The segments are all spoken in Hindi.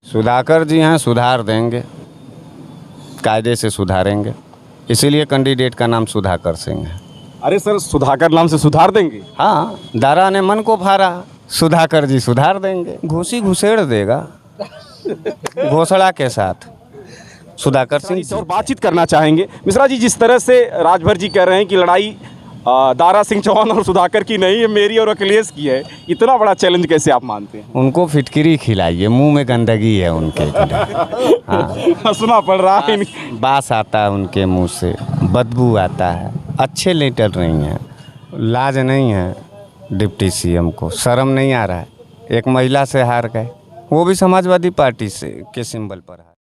सुधाकर जी हैं, सुधार देंगे, कायदे से सुधारेंगे, इसीलिए कैंडिडेट का नाम सुधाकर सिंह है। अरे सर, सुधाकर नाम से सुधार देंगे? हाँ, दारा ने मन को फाड़ा, सुधाकर जी सुधार देंगे, घुसी घुसेड़ देगा घोषणा के साथ सुधाकर सिंह जी। और बातचीत करना चाहेंगे मिश्रा जी, जिस तरह से राजभर जी कह रहे हैं कि लड़ाई दारा सिंह चौहान और सुधाकर की नहीं है, मेरी और अखिलेश की है, इतना बड़ा चैलेंज कैसे आप मानते हैं? उनको फिटकिरी खिलाइए, मुंह में गंदगी है उनके। हाँ, सुना पड़ रहा है। बास आता है उनके मुंह से, बदबू आता है, अच्छे लीडर नहीं है, लाज नहीं है डिप्टी सीएम को, शर्म नहीं आ रहा है। एक महिला से हार गए, वो भी समाजवादी पार्टी से के सिंबल पर है।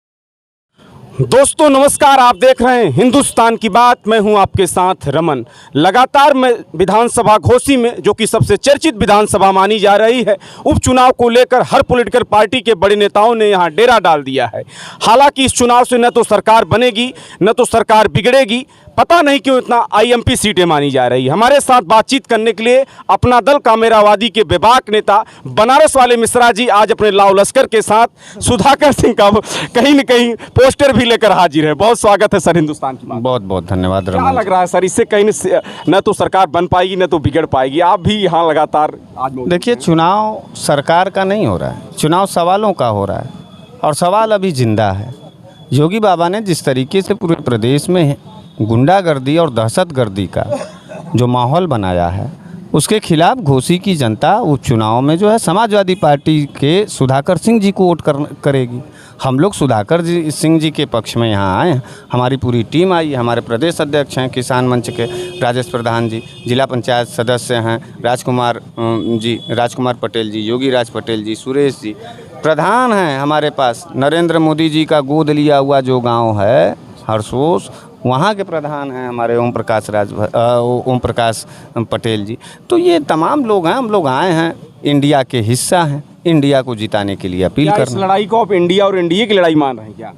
दोस्तों नमस्कार, आप देख रहे हैं हिंदुस्तान की बात, मैं हूं आपके साथ रमन। लगातार मैं विधानसभा घोसी में, जो कि सबसे चर्चित विधानसभा मानी जा रही है, उपचुनाव को लेकर हर पॉलिटिकल पार्टी के बड़े नेताओं ने यहां डेरा डाल दिया है। हालांकि इस चुनाव से न तो सरकार बनेगी न तो सरकार बिगड़ेगी, पता नहीं क्यों इतना आईएमपी सीटें मानी जा रही है। हमारे साथ बातचीत करने के लिए अपना दल कामेरावादी के बेबाक नेता बनारस वाले मिश्रा जी आज अपने लाव लश्कर के साथ सुधाकर सिंह का कहीं न कहीं पोस्टर भी लेकर हाजिर है। बहुत स्वागत है सर हिंदुस्तान की बात। बहुत बहुत धन्यवाद। क्या लग रहा है सर, इससे कहीं न तो सरकार बन पाएगी न तो बिगड़ पाएगी? आप भी यहाँ लगातार आज देखिए, चुनाव सरकार का नहीं हो रहा है, चुनाव सवालों का हो रहा है, और सवाल अभी जिंदा है। योगी बाबा ने जिस तरीके से पूरे प्रदेश में गुंडागर्दी और दहशतगर्दी का जो माहौल बनाया है, उसके खिलाफ घोसी की जनता उपचुनाव में जो है समाजवादी पार्टी के सुधाकर सिंह जी को वोट करेगी। हम लोग सुधाकर सिंह जी के पक्ष में यहाँ आए हैं, हमारी पूरी टीम आई है। हमारे प्रदेश अध्यक्ष हैं किसान मंच के राजेश प्रधान जी, जिला पंचायत सदस्य हैं राजकुमार पटेल जी, योगी राज पटेल जी, सुरेश जी, प्रधान हैं हमारे पास नरेंद्र मोदी जी का गोद लिया हुआ जो गाँव है हरसोस, वहाँ के प्रधान हैं हमारे ओम प्रकाश पटेल जी। तो ये तमाम लोग हैं, हम लोग आए हैं, इंडिया के हिस्सा हैं, इंडिया को जिताने के लिए अपील कर। इस लड़ाई को आप इंडिया और एनडीए की लड़ाई मान रहे हैं क्या?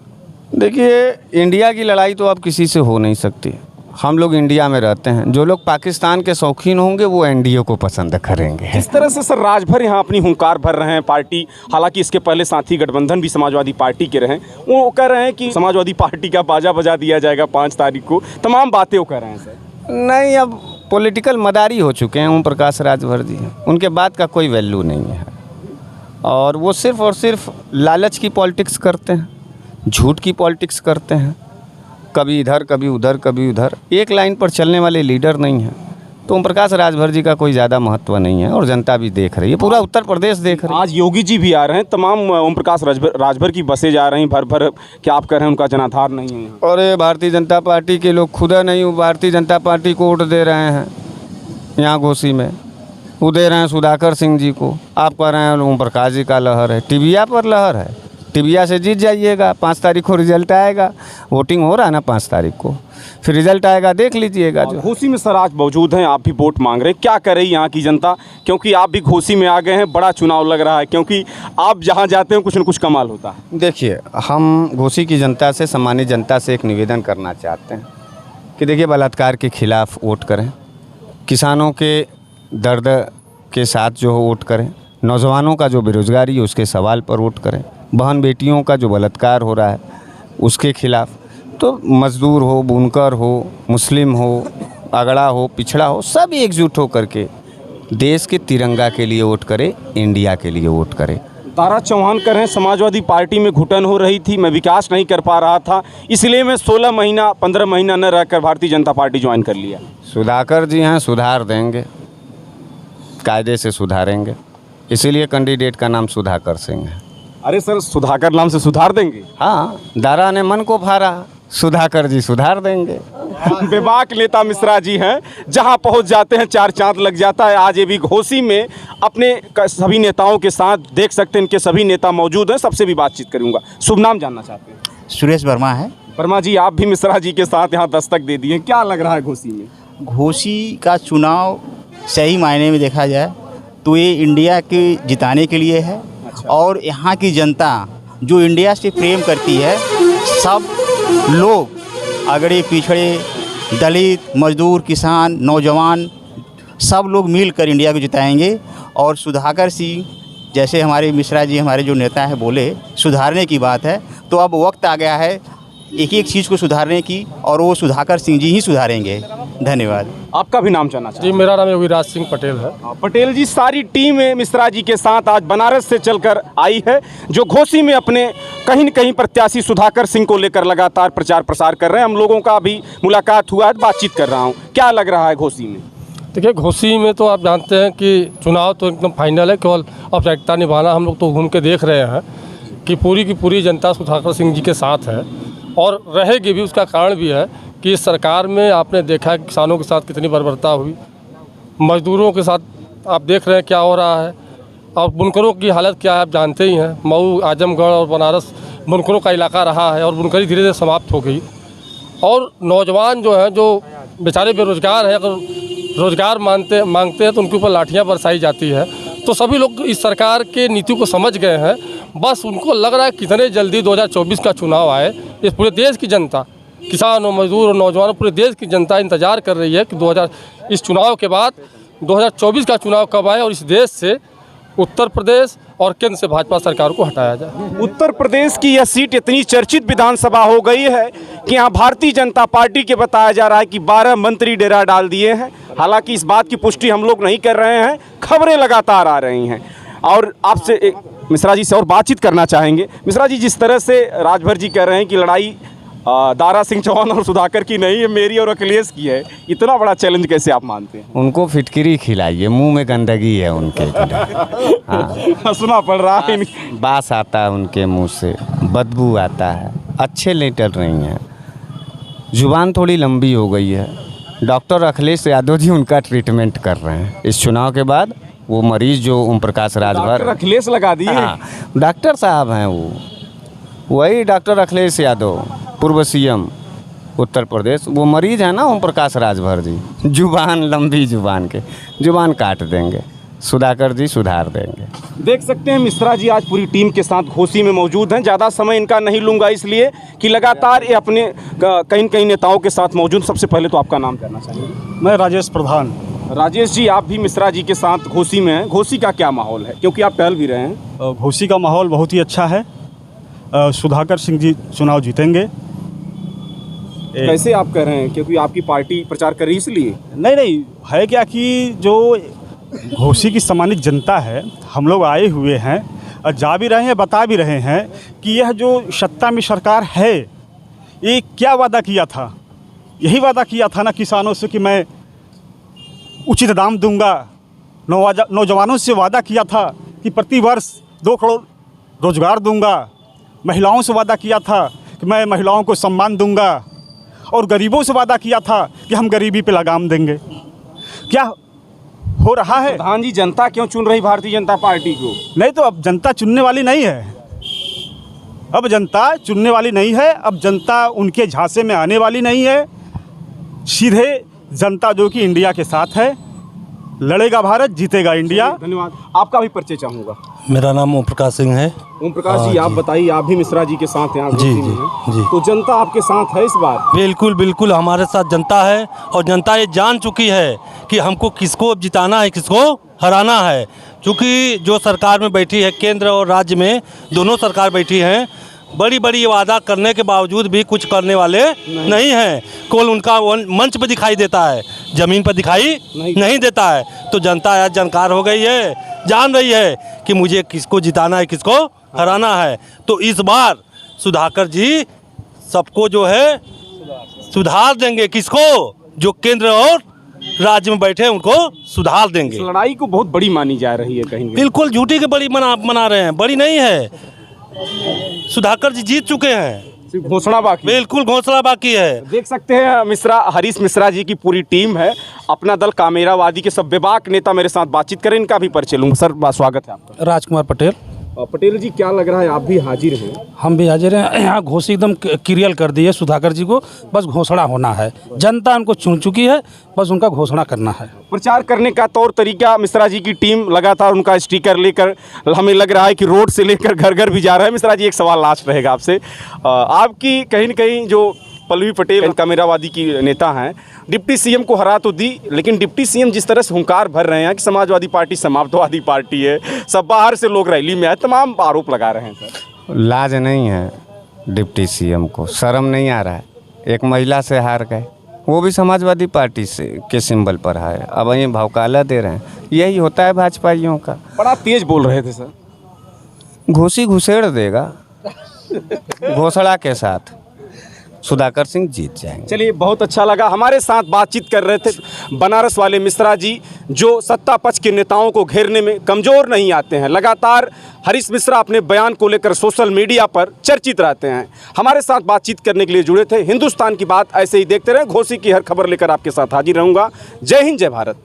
देखिए, इंडिया की लड़ाई तो अब किसी से हो नहीं सकती। हम लोग इंडिया में रहते हैं, जो लोग पाकिस्तान के शौकीन होंगे वो एनडीए को पसंद करेंगे। इस तरह से सर राजभर यहाँ अपनी हुंकार भर रहे हैं पार्टी, हालांकि इसके पहले साथी गठबंधन भी समाजवादी पार्टी के रहे, वो कह रहे हैं कि समाजवादी पार्टी का बाजा बजा दिया जाएगा 5 तारीख को, तमाम बातें वो कह रहे हैं सर। नहीं, अब पॉलिटिकल मदारी हो चुके हैं ओम प्रकाश राजभर जी, उनके बात का कोई वैल्यू नहीं है, और वो सिर्फ और सिर्फ लालच की पॉलिटिक्स करते हैं, झूठ की पॉलिटिक्स करते हैं, कभी इधर कभी उधर कभी उधर, एक लाइन पर चलने वाले लीडर नहीं हैं। तो ओम प्रकाश राजभर जी का कोई ज़्यादा महत्व नहीं है, और जनता भी देख रही है, पूरा उत्तर प्रदेश देख रही है। आज योगी जी भी आ रहे हैं, तमाम ओम प्रकाश राजभर की बसें जा रही हैं भर भर, क्या आप कह रहे हैं उनका जनाधार नहीं है? और भारतीय जनता पार्टी के लोग खुदा नहीं, भारतीय जनता पार्टी को वोट दे रहे हैं यहाँ घोसी में, वो दे रहे हैं सुधाकर सिंह जी को। आप कह रहे हैं ओम प्रकाश जी का लहर है, टिबिया पर लहर है, टिबिया से जीत जाइएगा। 5 तारीख को रिजल्ट आएगा, वोटिंग हो रहा है ना 5 तारीख को, फिर रिजल्ट आएगा, देख लीजिएगा। जो घोसी में सर आज मौजूद हैं, आप भी वोट मांग रहे हैं, क्या करे यहाँ की जनता? क्योंकि आप भी घोसी में आ गए हैं, बड़ा चुनाव लग रहा है, क्योंकि आप जहाँ जाते हैं कुछ न कुछ कमाल होता है। देखिए, हम घोसी की जनता से, सामान्य जनता से एक निवेदन करना चाहते हैं कि देखिए, बलात्कार के खिलाफ वोट करें, किसानों के दर्द के साथ जो वोट करें, नौजवानों का जो बेरोजगारी है उसके सवाल पर वोट करें, बहन बेटियों का जो बलात्कार हो रहा है उसके खिलाफ, तो मजदूर हो, बुनकर हो, मुस्लिम हो, अगड़ा हो, पिछड़ा हो, सब एकजुट हो करके देश के तिरंगा के लिए वोट करें, इंडिया के लिए वोट करें। दारा चौहान कर रहे हैं, समाजवादी पार्टी में घुटन हो रही थी, मैं विकास नहीं कर पा रहा था, इसलिए मैं 16 महीना 15 महीना न रहकर भारतीय जनता पार्टी ज्वाइन कर लिया। सुधाकर जी हैं, सुधार देंगे, कायदे से सुधारेंगे, इसीलिए कैंडिडेट का नाम सुधाकर सिंह है। अरे सर, सुधाकर नाम से सुधार देंगे? हाँ, दारा ने मन को फाड़ा, सुधाकर जी सुधार देंगे। बेबाक नेता मिश्रा जी हैं, जहां पहुंच जाते हैं 4 चांद लग जाता है। आज ये भी घोसी में अपने सभी नेताओं के साथ, देख सकते हैं इनके सभी नेता मौजूद हैं, सबसे भी बातचीत करूंगा। शुभ नाम जानना चाहते हैं? सुरेश वर्मा है। वर्मा जी, आप भी मिश्रा जी के साथ यहाँ दस्तक दे दिए, क्या लग रहा है घोसी में? घोसी का चुनाव सही मायने में देखा जाए तो ये इंडिया के जिताने के लिए है। अच्छा। और यहाँ की जनता जो इंडिया से प्रेम करती है, सब लोग अगड़े पिछड़े, दलित, मजदूर, किसान, नौजवान, सब लोग मिलकर इंडिया को जिताएंगे। और सुधाकर सिंह जैसे हमारे मिश्रा जी हमारे जो नेता हैं बोले सुधारने की बात है, तो अब वक्त आ गया है एक एक चीज़ को सुधारने की, और वो सुधाकर सिंह जी ही सुधारेंगे। धन्यवाद। आपका भी नाम जानना चाहिए। जी, मेरा नाम योगीराज सिंह पटेल है। पटेल जी, सारी टीम मिश्रा जी के साथ आज बनारस से चलकर आई है, जो घोसी में अपने कहीं न कहीं प्रत्याशी सुधाकर सिंह को लेकर लगातार प्रचार प्रसार कर रहे हैं। हम लोगों का भी मुलाकात हुआ है, बातचीत कर रहा हूँ। क्या लग रहा है घोसी में? देखिए, घोसी में तो आप जानते हैं कि चुनाव तो एकदम फाइनल है, केवल औपचारिकता निभाना। हम लोग तो घूम के देख रहे हैं कि पूरी की पूरी जनता सुधाकर सिंह जी के साथ है और रहेगी भी। उसका कारण भी है कि इस सरकार में आपने देखा है किसानों के साथ कितनी बर्बरता हुई, मजदूरों के साथ आप देख रहे हैं क्या हो रहा है, और बुनकरों की हालत क्या है आप जानते ही हैं। मऊ, आजमगढ़ और बनारस बुनकरों का इलाका रहा है और बुनकरी धीरे धीरे समाप्त हो गई। और नौजवान जो हैं, जो बेचारे बेरोजगार हैं, अगर रोज़गार मांगते हैं तो उनके ऊपर लाठियाँ बरसाई जाती है। तो सभी लोग इस सरकार के नीति को समझ गए हैं। बस उनको लग रहा है कितने जल्दी 2024 का चुनाव आए। इस पूरे देश की जनता, किसान और मजदूर और नौजवान, पूरे देश की जनता इंतज़ार कर रही है कि इस चुनाव के बाद 2024 का चुनाव कब आए और इस देश से उत्तर प्रदेश और केंद्र से भाजपा सरकार को हटाया जाए। उत्तर प्रदेश की यह सीट इतनी चर्चित विधानसभा हो गई है कि यहाँ भारतीय जनता पार्टी के बताया जा रहा है कि 12 मंत्री डेरा डाल दिए हैं। हालांकि इस बात की पुष्टि हम लोग नहीं कर रहे हैं, खबरें लगातार आ रही हैं। और आपसे मिश्रा जी से और बातचीत करना चाहेंगे। मिश्रा जी, जिस तरह से राजभर जी कह रहे हैं कि लड़ाई दारा सिंह चौहान और सुधाकर की नहीं है, मेरी और अखिलेश की है, इतना बड़ा चैलेंज कैसे आप मानते हैं? उनको फिटकिरी खिलाइए, मुंह में गंदगी है उनके। हाँ, सुना पड़ रहा है। बास आता है उनके मुंह से, बदबू आता है, अच्छे लीडर नहीं हैं, जुबान थोड़ी लंबी हो गई है। डॉक्टर अखिलेश यादव जी उनका ट्रीटमेंट कर रहे हैं। इस चुनाव के बाद वो मरीज जो ओम प्रकाश राजभर, अखिलेश लगा दिए। हाँ, डॉक्टर साहब हैं वही डॉक्टर अखिलेश यादव, पूर्व सीएम उत्तर प्रदेश। वो मरीज है ना ओम प्रकाश राजभर जी, जुबान लंबी, जुबान काट देंगे। सुधाकर जी सुधार देंगे। देख सकते हैं मिश्रा जी आज पूरी टीम के साथ घोसी में मौजूद हैं। ज़्यादा समय इनका नहीं लूँगा, इसलिए कि लगातार ये अपने कई नेताओं के साथ मौजूद। सबसे पहले तो आपका नाम करना चाहिए। मैं राजेश प्रधान। राजेश जी, आप भी मिश्रा जी के साथ घोसी में हैं। घोसी का क्या माहौल है, क्योंकि आप टहल भी रहे हैं? घोसी का माहौल बहुत ही अच्छा है। सुधाकर सिंह जी चुनाव जीतेंगे। कैसे आप कह रहे हैं? क्योंकि आपकी पार्टी प्रचार कर रही है इसलिए? नहीं, है क्या कि जो घोसी की सम्मानित जनता है, हम लोग आए हुए हैं और जा भी रहे हैं, बता भी रहे हैं कि यह जो सत्ता में सरकार है, ये क्या वादा किया था। यही वादा किया था ना किसानों से कि मैं उचित दाम दूंगा। नौजवानों से वादा किया था कि प्रति वर्ष 2 करोड़ रोजगार दूंगा। महिलाओं से वादा किया था कि मैं महिलाओं को सम्मान दूंगा। और गरीबों से वादा किया था कि हम गरीबी पे लगाम देंगे। क्या हो रहा है? प्रधान जी, जनता क्यों चुन रही भारतीय जनता पार्टी को? नहीं तो अब जनता चुनने वाली नहीं है। अब जनता चुनने वाली नहीं है। अब जनता उनके झांसे में आने वाली नहीं है। सीधे जनता जो कि इंडिया के साथ है, लड़ेगा भारत, जीतेगा इंडिया। धन्यवाद। आपका भी परिचय चाहूँगा। मेरा नाम ओम प्रकाश सिंह है। ओम प्रकाश जी, आप बताइए, आप भी मिश्रा जी के साथ हैं? जी, जी। तो जनता आपके साथ है इस बार? बिल्कुल बिल्कुल हमारे साथ जनता है, और जनता ये जान चुकी है कि हमको किसको जिताना है, किसको हराना है। क्योंकि जो सरकार में बैठी है, केंद्र और राज्य में दोनों सरकार बैठी हैं, बड़ी बड़ी वादा करने के बावजूद भी कुछ करने वाले नहीं हैं। केवल उनका मंच पर दिखाई देता है, ज़मीन पर दिखाई नहीं देता है। तो जनता आज जानकार हो गई है, जान रही है कि मुझे किसको जिताना है, किसको हराना है। तो इस बार सुधाकर जी सबको जो है सुधार देंगे। किसको? जो केंद्र और राज्य में बैठे हैं उनको सुधार देंगे। लड़ाई को बहुत बड़ी मानी जा रही है कहीं। बिल्कुल झूठी के बड़ी मना रहे हैं, बड़ी नहीं है। सुधाकर जी जीत चुके हैं, सिर्फ घोषणा बाकी। बिल्कुल घोषणा बाकी है। देख सकते हैं हरीश मिश्रा जी की पूरी टीम है। अपना दल कामेरावादी के सब बेबाक नेता मेरे साथ बातचीत करें, इनका भी परिचय लूँगा। सर, स्वागत है आपका। राजकुमार पटेल। पटेल जी, क्या लग रहा है, आप भी हाजिर हैं? हम भी हाजिर हैं। यहाँ घोषी एकदम क्लियर कर दी है सुधाकर जी को, बस घोषणा होना है। जनता उनको चुन चुकी है, बस उनका घोषणा करना है। प्रचार करने का तौर तरीका, मिश्रा जी की टीम लगातार उनका स्टिकर लेकर, हमें लग रहा है कि रोड से लेकर घर घर भी जा रहा है। मिश्रा जी, एक सवाल लास्ट रहेगा आपसे। आपकी कहीं न कहीं जो पल्लवी पटेल कामेरावादी की नेता हैं, डिप्टी सीएम को हरा तो दी, लेकिन डिप्टी सीएम जिस तरह से हुंकार भर रहे हैं कि समाजवादी पार्टी समाजवादी पार्टी है, सब बाहर से लोग रैली में आए, तमाम आरोप लगा रहे हैं सर। लाज नहीं है डिप्टी सीएम को, शर्म नहीं आ रहा है। एक महिला से हार गए, वो भी समाजवादी पार्टी से के सिंबल पर है, अब ये भौकाला दे रहे हैं। यही होता है भाजपाइयों का। बड़ा तेज बोल रहे थे सर। घुसी घुसेड़ देगा घोषणा के साथ, सुधाकर सिंह जीत जाएंगे। चलिए, बहुत अच्छा लगा। हमारे साथ बातचीत कर रहे थे बनारस वाले मिश्रा जी, जो सत्ता पक्ष के नेताओं को घेरने में कमज़ोर नहीं आते हैं। लगातार हरीश मिश्रा अपने बयान को लेकर सोशल मीडिया पर चर्चित रहते हैं। हमारे साथ बातचीत करने के लिए जुड़े थे। हिंदुस्तान की बात ऐसे ही देखते रहें। घोसी की हर खबर लेकर आपके साथ हाजिर रहूँगा। जय हिंद, जय भारत।